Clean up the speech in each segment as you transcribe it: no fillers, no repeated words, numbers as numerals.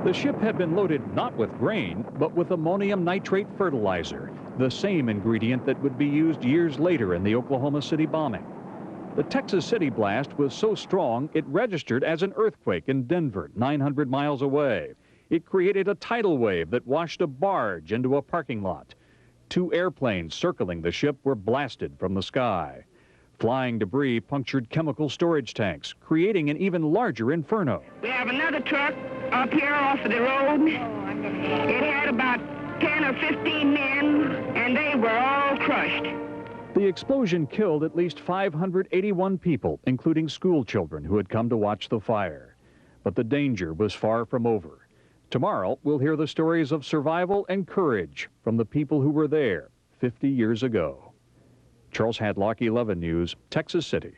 The ship had been loaded not with grain, but with ammonium nitrate fertilizer, the same ingredient that would be used years later in the Oklahoma City bombing. The Texas City blast was so strong it registered as an earthquake in Denver, 900 miles away. It created a tidal wave that washed a barge into a parking lot. 2 airplanes circling the ship were blasted from the sky. Flying debris punctured chemical storage tanks, creating an even larger inferno. We have another truck up here off of the road. It had about 10 or 15 men, and they were all crushed. The explosion killed at least 581 people, including school children who had come to watch the fire. But the danger was far from over. Tomorrow, we'll hear the stories of survival and courage from the people who were there 50 years ago. Charles Hadlock, 11 News, Texas City.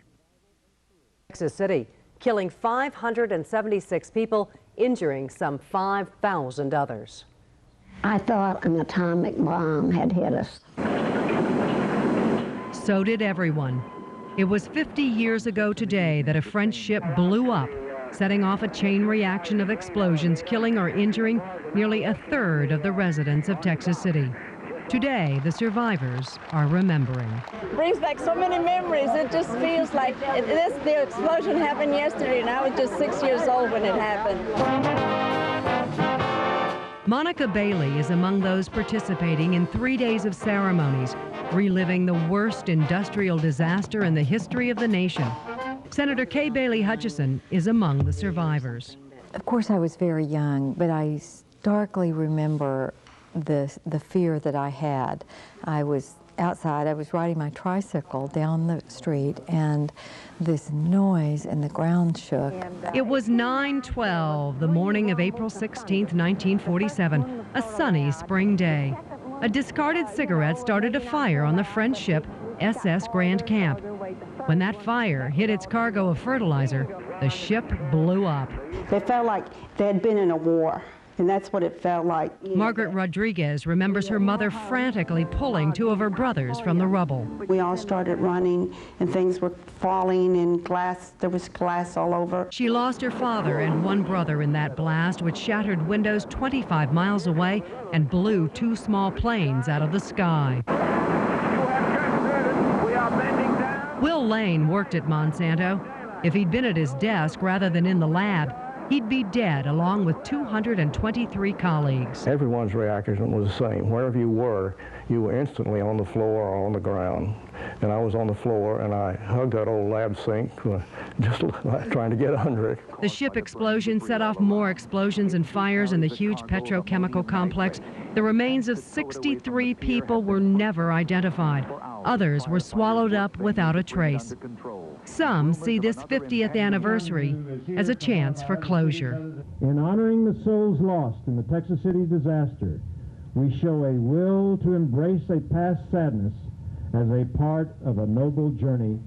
Texas City, killing 576 people, injuring some 5,000 others. I thought an atomic bomb had hit us. So did everyone. It was 50 years ago today that a French ship blew up, setting off a chain reaction of explosions, killing or injuring nearly 1/3 of the residents of Texas City. Today, the survivors are remembering. It brings back so many memories. It just feels like the explosion happened yesterday, and I was just 6 years old when it happened. Monica Bailey is among those participating in 3 days of ceremonies, reliving the worst industrial disaster in the history of the nation. Senator Kay Bailey Hutchison is among the survivors. Of course, I was very young, but I starkly remember the fear that I had. I was outside, I was riding my tricycle down the street, and this noise and the ground shook. It was 9/12, the morning of April 16, 1947, a sunny spring day. A discarded cigarette started a fire on the French ship SS Grand Camp. When that fire hit its cargo of fertilizer, the ship blew up. They felt like they had been in a war. And that's what it felt like. Margaret Rodriguez remembers her mother frantically pulling 2 of her brothers from the rubble. We all started running, and things were falling, and there was glass all over. She lost her father and 1 brother in that blast, which shattered windows 25 miles away and blew 2 small planes out of the sky. Will Lane worked at Monsanto. If he'd been at his desk rather than in the lab, he'd be dead along with 223 colleagues. Everyone's reaction was the same. Wherever you were instantly on the floor or on the ground. And I was on the floor, and I hugged that old lab sink, just trying to get under it. The ship explosion set off more explosions and fires in the huge petrochemical complex. The remains of 63 people were never identified. Others were swallowed up without a trace. Some see this 50th anniversary as a chance for closure. In honoring the souls lost in the Texas City disaster, we show a will to embrace a past sadness as a part of a noble journey.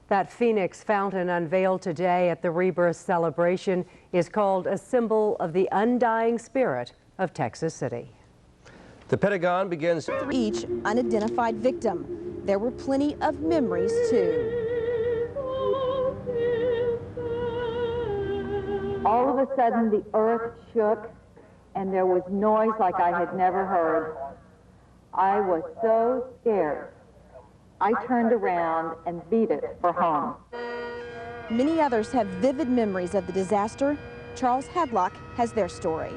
That Phoenix fountain unveiled today at the Rebirth celebration is called a symbol of the undying spirit of Texas City. The Pentagon begins each unidentified victim. There were plenty of memories, too. All of a sudden, the earth shook, and there was noise like I had never heard. I was so scared. I turned around and beat it for home. Many others have vivid memories of the disaster. Charles Hadlock has their story.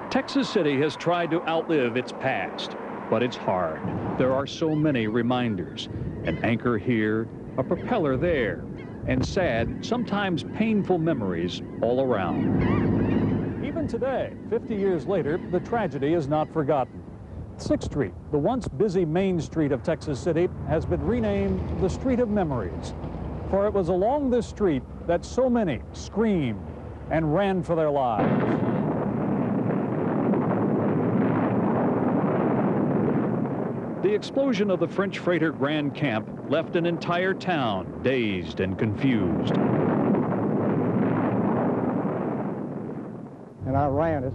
Texas City has tried to outlive its past, but it's hard. There are so many reminders. An anchor here, a propeller there, and sad, sometimes painful memories all around. Even today, 50 years later, the tragedy is not forgotten. 6th Street, the once busy main street of Texas City, has been renamed the Street of Memories. For it was along this street that so many screamed and ran for their lives. The explosion of the French freighter Grand Camp left an entire town dazed and confused. and I ran as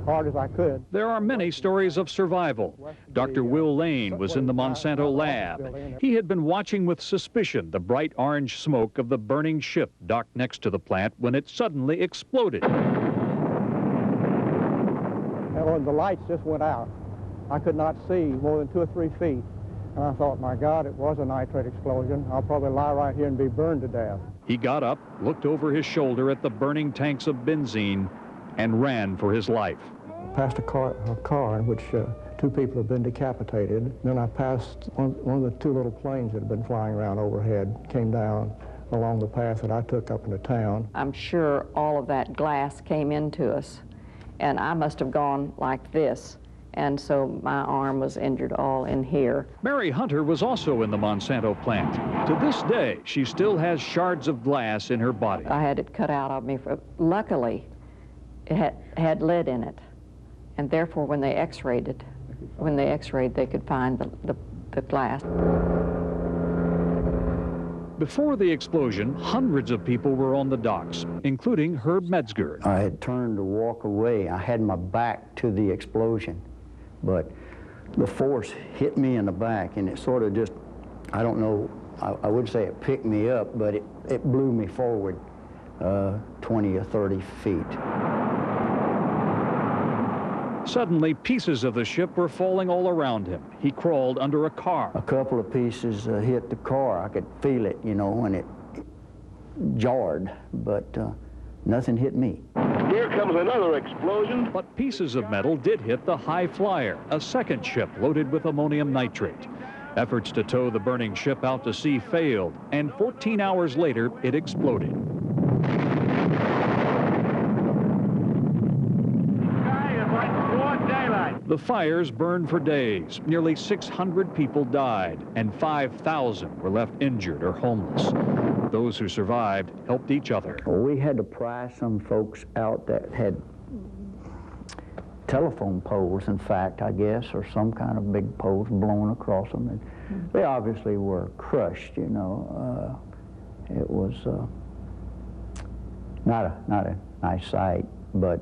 hard as I could. There are many stories of survival. Dr. Will Lane was in the Monsanto lab. He had been watching with suspicion the bright orange smoke of the burning ship docked next to the plant when it suddenly exploded. And the lights just went out. I could not see more than 2 or 3 feet. And I thought, my God, it was a nitrate explosion. I'll probably lie right here and be burned to death. He got up, looked over his shoulder at the burning tanks of benzene, and ran for his life. Passed a car in which 2 people had been decapitated. Then I passed one of the 2 little planes that had been flying around overhead, came down along the path that I took up into town. I'm sure all of that glass came into us, and I must have gone like this. And so my arm was injured all in here. Mary Hunter was also in the Monsanto plant. To this day, she still has shards of glass in her body. I had it cut out of me. Luckily, it had lead in it, and therefore when they x-rayed it, they could find the glass. Before the explosion, hundreds of people were on the docks, including Herb Metzger. I had turned to walk away. I had my back to the explosion, but the force hit me in the back, and it sort of just, I don't know, I would say it picked me up, but it blew me forward 20 or 30 feet. Suddenly, pieces of the ship were falling all around him. He crawled under a car. A couple of pieces hit the car. I could feel it, you know, and it jarred, but nothing hit me. Here comes another explosion. But pieces of metal did hit the High Flyer, a second ship loaded with ammonium nitrate. Efforts to tow the burning ship out to sea failed, and 14 hours later, it exploded. The fires burned for days. Nearly 600 people died, and 5,000 were left injured or homeless. Those who survived helped each other. Well, we had to pry some folks out that had telephone poles, in fact, I guess, or some kind of big poles blown across them. And they obviously were crushed, you know. It was not a nice sight, but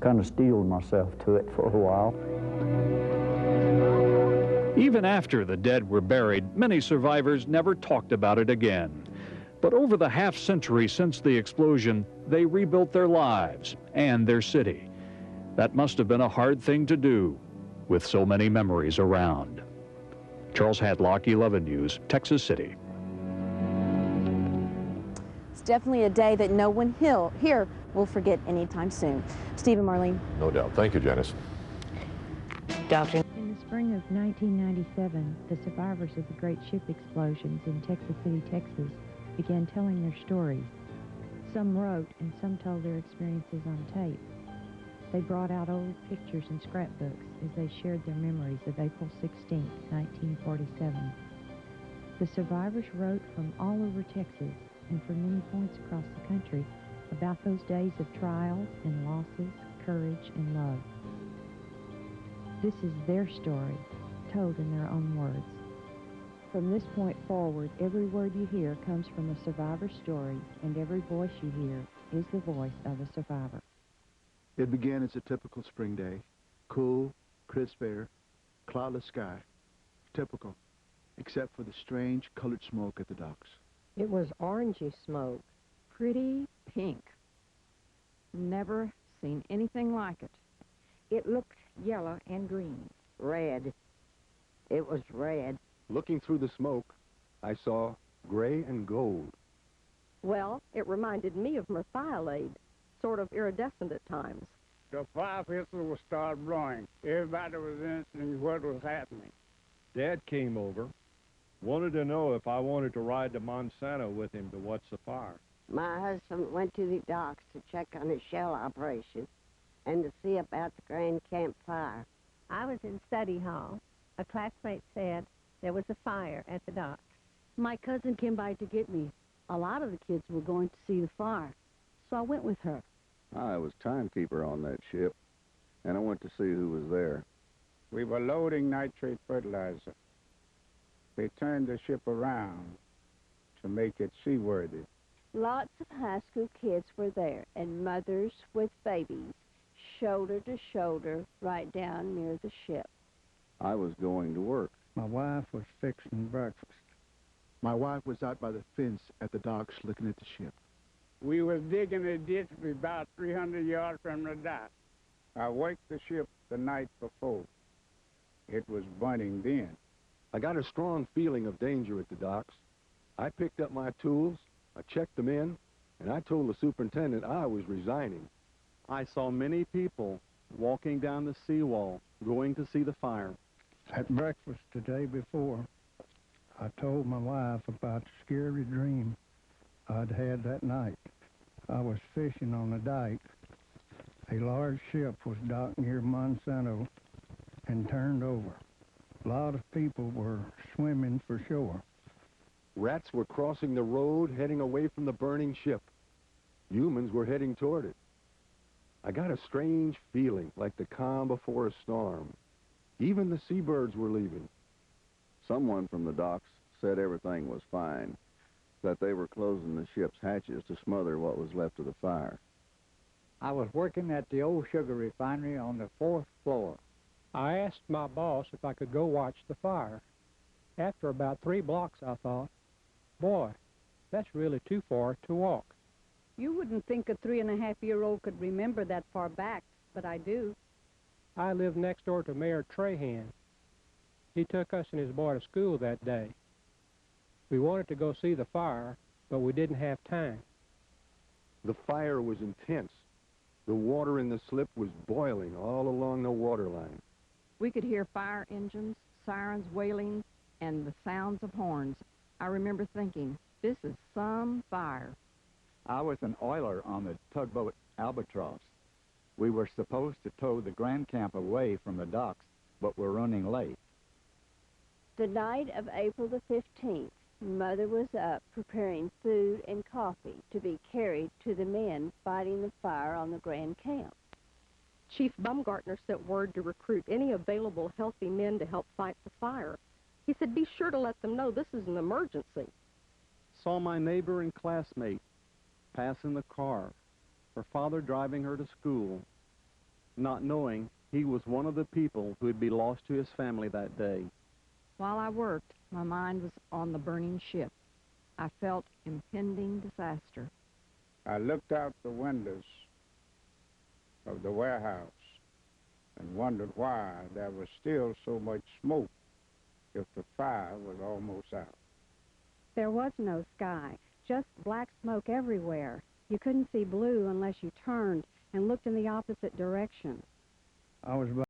kind of steeled myself to it for a while. Even after the dead were buried, many survivors never talked about it again. But over the half-century since the explosion, they rebuilt their lives and their city. That must have been a hard thing to do, with so many memories around. Charles Hadlock, 11 News, Texas City. It's definitely a day that no one here will forget anytime soon. Steve and Marlene. No doubt. Thank you, Janice. Doctor. In the spring of 1997, the survivors of the great ship explosions in Texas City, Texas, began telling their stories. Some wrote and some told their experiences on tape. They brought out old pictures and scrapbooks as they shared their memories of April 16, 1947. The survivors wrote from all over Texas and from many points across the country about those days of trials and losses, courage and love. This is their story, told in their own words. From this point forward, every word you hear comes from a survivor's story, and every voice you hear is the voice of a survivor. It began as a typical spring day. Cool, crisp air, cloudless sky. Typical, except for the strange colored smoke at the docks. It was orangey smoke, pretty pink. Never seen anything like it. It looked yellow and green. Red. It was red. Looking through the smoke, I saw gray and gold. Well, it reminded me of merthiolate, sort of iridescent at times. The fire pistol was started blowing. Everybody was interested in what was happening. Dad came over, wanted to know if I wanted to ride to Monsanto with him to watch the fire. My husband went to the docks to check on his shell operation and to see about the Grand Camp Fire. I was in study hall. A classmate said there was a fire at the docks. My cousin came by to get me. A lot of the kids were going to see the fire, so I went with her. I was timekeeper on that ship, and I went to see who was there. We were loading nitrate fertilizer. They turned the ship around to make it seaworthy. Lots of high school kids were there, and mothers with babies, shoulder to shoulder, right down near the ship. I was going to work. My wife was fixing breakfast. My wife was out by the fence at the docks looking at the ship. We was digging a ditch about 300 yards from the dock. I waked the ship the night before. It was burning then. I got a strong feeling of danger at the docks. I picked up my tools, I checked them in, and I told the superintendent I was resigning. I saw many people walking down the seawall, going to see the fire. At breakfast the day before, I told my wife about the scary dream I'd had that night. I was fishing on the dike. A large ship was docked near Monsanto and turned over. A lot of people were swimming for shore. Rats were crossing the road, heading away from the burning ship. Humans were heading toward it. I got a strange feeling, like the calm before a storm. Even the seabirds were leaving. Someone from the docks said everything was fine, that they were closing the ship's hatches to smother what was left of the fire. I was working at the old sugar refinery on the 4th floor. I asked my boss if I could go watch the fire. After about 3 blocks, I thought, boy, that's really too far to walk. You wouldn't think a 3.5-year-old could remember that far back, but I do. I lived next door to Mayor Trahan. He took us and his boy to school that day. We wanted to go see the fire, but we didn't have time. The fire was intense. The water in the slip was boiling all along the waterline. We could hear fire engines, sirens wailing, and the sounds of horns. I remember thinking, this is some fire. I was an oiler on the tugboat Albatross. We were supposed to tow the Grand Camp away from the docks, but we're running late. The night of April the 15th, Mother was up preparing food and coffee to be carried to the men fighting the fire on the Grand Camp. Chief Baumgartner sent word to recruit any available healthy men to help fight the fire. He said, be sure to let them know this is an emergency. Saw my neighbor and classmate pass in the car, her father driving her to school, not knowing he was one of the people who would be lost to his family that day. While I worked, my mind was on the burning ship. I felt impending disaster. I looked out the windows of the warehouse and wondered why there was still so much smoke if the fire was almost out. There was no sky, just black smoke everywhere. You couldn't see blue unless you turned and looked in the opposite direction. I was